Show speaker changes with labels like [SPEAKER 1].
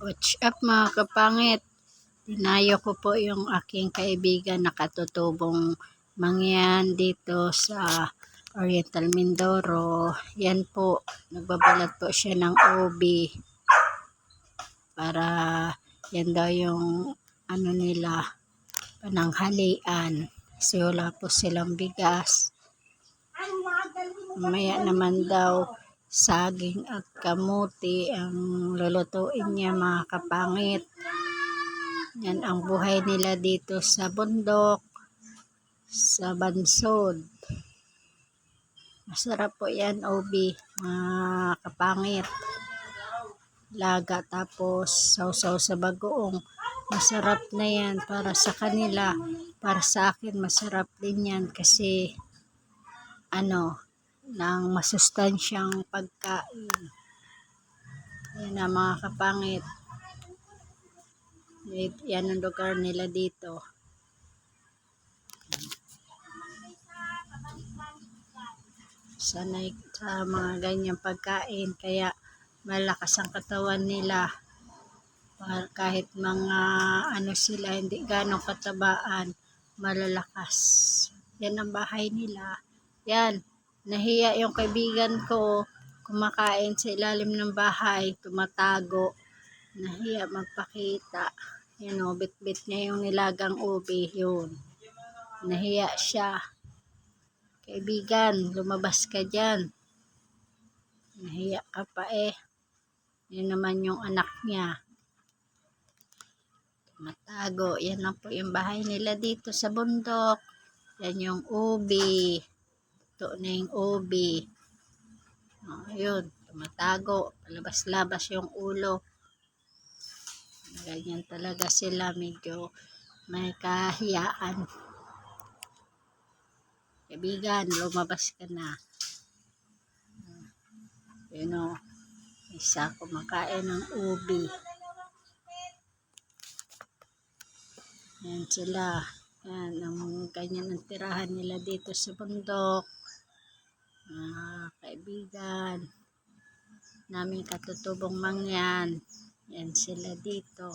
[SPEAKER 1] What's up mga kapangit? Dinayo ko po yung aking kaibigan na katutubong mangyan dito sa Oriental Mindoro. Yan po, nagbabalat po siya ng ubi para yan daw yung ano nila, pananghalian. Kasi wala po silang bigas. Mamaya naman daw saging at kamuti ang lulutuin niya mga kapangit. Yan ang buhay nila dito sa bundok, sa bansod. Masarap po yan, ubi, mga kapangit. Laga tapos sausaw sa bagoong. Masarap na yan para sa kanila. Para sa akin masarap din yan kasi ng masustansyang pagkain. Yan ang mga kapangit. Yan ang lugar nila dito. Sanay sa mga ganyang pagkain kaya malakas ang katawan nila. Kahit mga sila hindi ganong katabaan, malalakas. Yan ang bahay nila. Yan, nahiya yung kaibigan ko kumakain sa ilalim ng bahay, tumatago. Nahiya magpakita. Yan o, bit-bit niya yung nilagang ubi, yun. Nahiya siya. Kaibigan, lumabas ka dyan. Nahiya ka pa eh. Yan naman yung anak niya. Tumatago. Yan lang po yung bahay nila dito sa bundok. Yan yung ubi. Ito na yung ubi. Yun, tumatago. Labas-labas yung ulo. Ganyan talaga sila, medyo may kahiyaan. Kaibigan, lumabas ka na. Yun o, isa kumakain ng ubi. Yan sila. Yan, ang ganyan ang tirahan nila dito sa bundok. Kaibigan namin katutubong mangyan. Yan sila dito.